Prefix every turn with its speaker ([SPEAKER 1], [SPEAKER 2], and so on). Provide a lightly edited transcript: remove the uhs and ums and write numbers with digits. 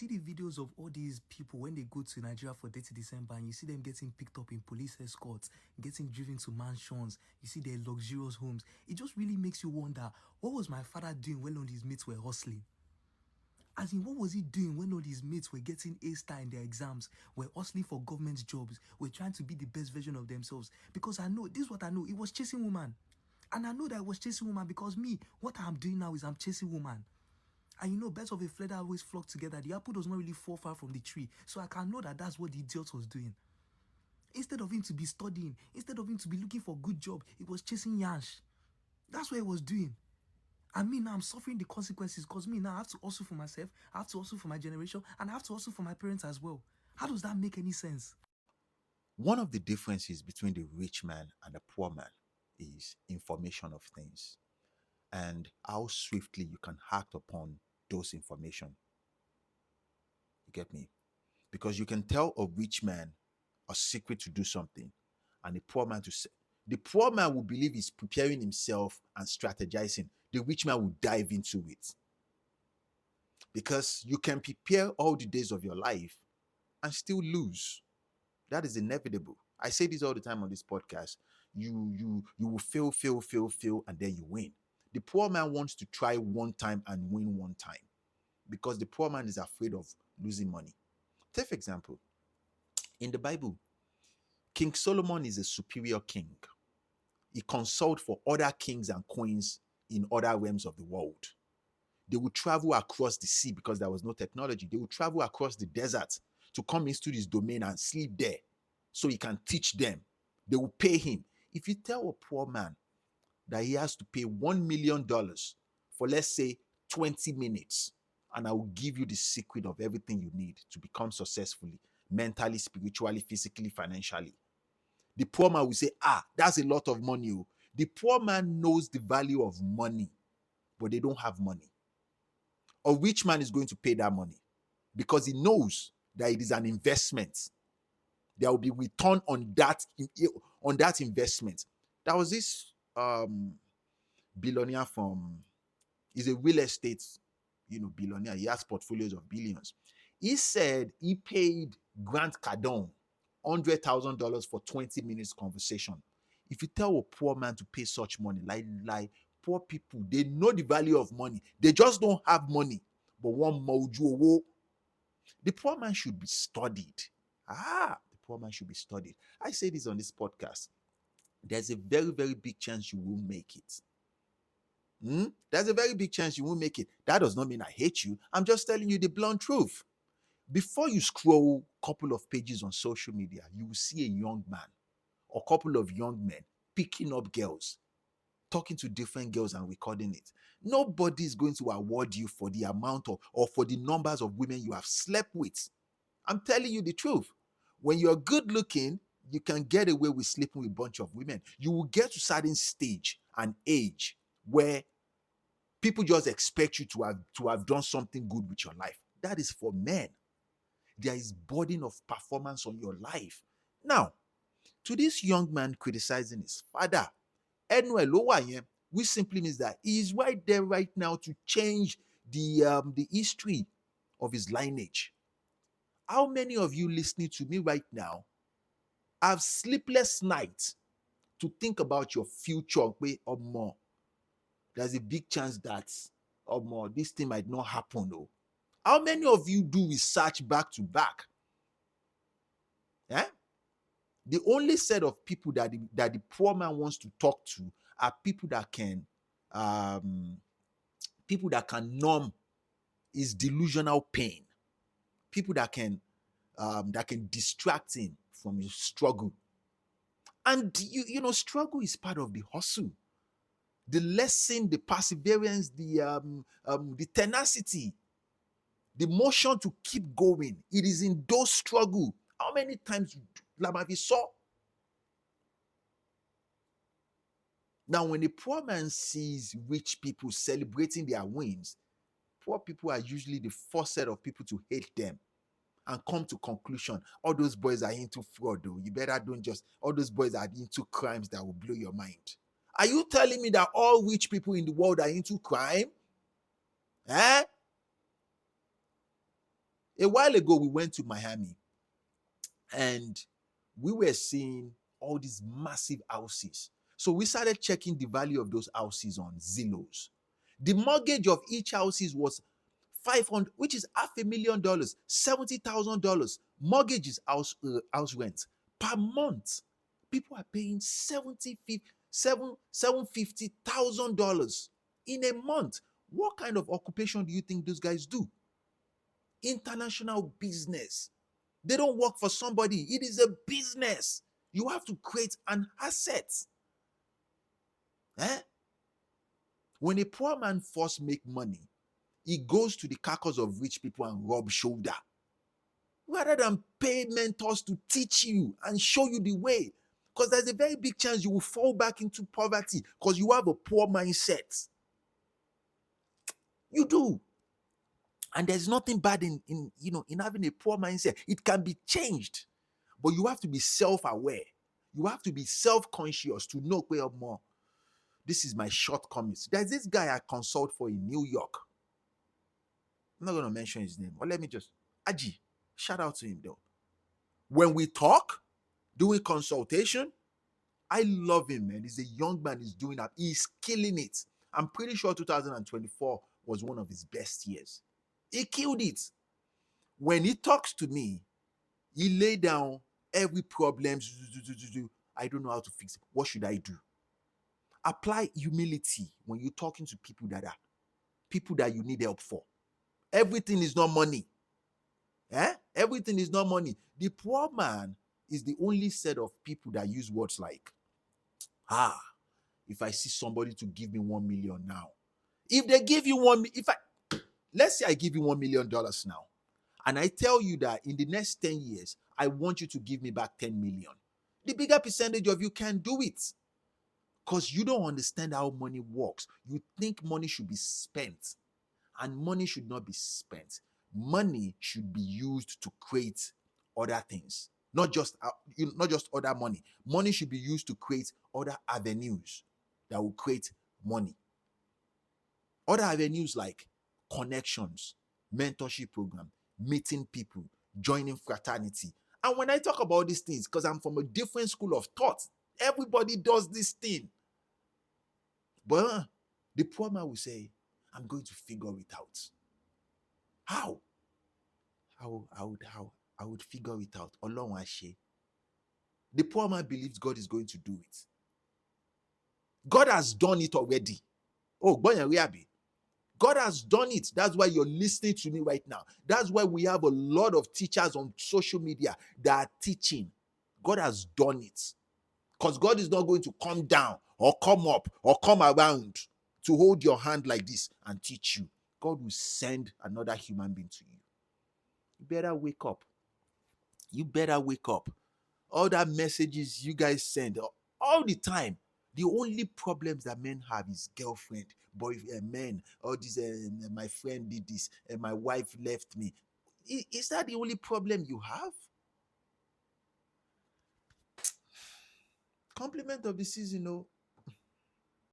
[SPEAKER 1] see the videos of all these people when they go to Nigeria for Dirty December, and you see them getting picked up in police escorts, getting driven to mansions, you see their luxurious homes. It just really makes you wonder, what was my father doing when all his mates were hustling? As in, what was he doing when all his mates were getting A-star in their exams, were hustling for government jobs, were trying to be the best version of themselves? Because I know, this is what I know, he was chasing woman. And I know that I was chasing woman because me, what I'm doing now is I'm chasing woman. And you know, birds of a feather always flock together. The apple does not really fall far from the tree. So I can know that that's what the idiot was doing. Instead of him to be studying, instead of him to be looking for a good job, he was chasing Yansh. That's what he was doing. And me now, I'm suffering the consequences because me now, I have to hustle for myself, I have to hustle for my generation, and I have to hustle for my parents as well. How does that make any sense?
[SPEAKER 2] One of the differences between the rich man and the poor man is information of things and how swiftly you can act upon those information. You get me? Because you can tell a rich man a secret to do something and the poor man to say, the poor man will believe he's preparing himself and strategizing. The rich man will dive into it. Because you can prepare all the days of your life and still lose. That is inevitable. I say this all the time on this podcast. You will fail, and then you win. The poor man wants to try one time and win one time because the poor man is afraid of losing money. Take for example, in the Bible, King Solomon is a superior king. He consulted for other kings and queens in other realms of the world. They would travel across the sea because there was no technology. They would travel across the desert to come into his domain and sleep there so he can teach them. They will pay him. If you tell a poor man that he has to pay $1 million for, let's say, 20 minutes, and I will give you the secret of everything you need to become successfully, mentally, spiritually, physically, financially, the poor man will say, that's a lot of money. The poor man knows the value of money, but they don't have money. A rich man is going to pay that money because he knows that it is an investment. There will be return on that investment. There was this billionaire he's a real estate, billionaire. He has portfolios of billions. He said he paid Grant Cardone $100,000 for 20 minutes conversation. If you tell a poor man to pay such money, like poor people, they know the value of money. They just don't have money. But one mojo, the poor man should be studied. The poor man should be studied. I say this on this podcast. There's a very, very big chance you will make it. There's a very big chance you won't make it. That does not mean I hate you. I'm just telling you the blunt truth. Before you scroll a couple of pages on social media, you will see a young man or a couple of young men picking up girls, talking to different girls and recording it. Nobody is going to award you for the amount of or for the numbers of women you have slept with. I'm telling you the truth. When you're good looking, you can get away with sleeping with a bunch of women. You will get to a certain stage and age where people just expect you to have done something good with your life. That is for men. There is burden of performance on your life. Now, to this young man criticizing his father, which simply means that he is right there right now to change the history of his lineage. How many of you listening to me right now have sleepless nights to think about your future or more? There's a big chance that or more this thing might not happen. How many of you do research back to back? The only set of people that the poor man wants to talk to are people that can numb his delusional pain, people that can distract him from his struggle. And struggle is part of the hustle, the lesson, the perseverance, the tenacity, the motion to keep going. It is in those struggle. How many times Lamavi saw? Now, when the poor man sees rich people celebrating their wins, poor people are usually the first set of people to hate them and come to conclusion, all those boys are into fraud, though. You better don't just, all those boys are into crimes that will blow your mind. Are you telling me that all rich people in the world are into crime? A while ago, we went to Miami and we were seeing all these massive houses. So we started checking the value of those houses on Zillows. The mortgage of each houses was 500, which is $500,000, $70,000. Mortgages, house rent per month. People are paying $750,000 in a month. What kind of occupation do you think those guys do? International business. They don't work for somebody. It is a business. You have to create an asset. Eh? When a poor man first make money, he goes to the carcass of rich people and rub shoulder. Rather than pay mentors to teach you and show you the way. Because there's a very big chance you will fall back into poverty because you have a poor mindset. You do. And there's nothing bad in having a poor mindset. It can be changed. But you have to be self-aware. You have to be self-conscious to know where more. This is my shortcomings. There's this guy I consult for in New York. I'm not going to mention his name, but let me just, Aji, shout out to him though. When we talk, doing consultation, I love him, man. He's a young man. He's doing that. He's killing it. I'm pretty sure 2024 was one of his best years. He killed it. When he talks to me, he lay down every problem. I don't know how to fix it. What should I do? Apply humility when you're talking to people that you need help for. Everything is not money. Everything is not money. The poor man is the only set of people that use words like, if I see somebody to give me 1 million now. If they give you let's say I give you $1 million now, and I tell you that in the next 10 years, I want you to give me back 10 million. The bigger percentage of you can do it. Because you don't understand how money works. You think money should be spent. And money should not be spent. Money should be used to create other things. Not just other money. Money should be used to create other avenues that will create money. Other avenues like connections, mentorship program, meeting people, joining fraternity. And when I talk about these things, because I'm from a different school of thought, everybody does this thing. But the poor man will say, I'm going to figure it out. How? I would figure it out. Ọlọ́run á ṣe. The poor man believes God is going to do it. God has done it already. Oh, God has done it. That's why you're listening to me right now. That's why we have a lot of teachers on social media that are teaching. God has done it. Because God is not going to come down or come up or come around to hold your hand like this and teach you. God will send another human being to you. You better wake up. You better wake up. All that messages you guys send all the time. The only problems that men have is girlfriend, men, or this, my friend did this, and my wife left me. Is that the only problem you have? Compliment of the season,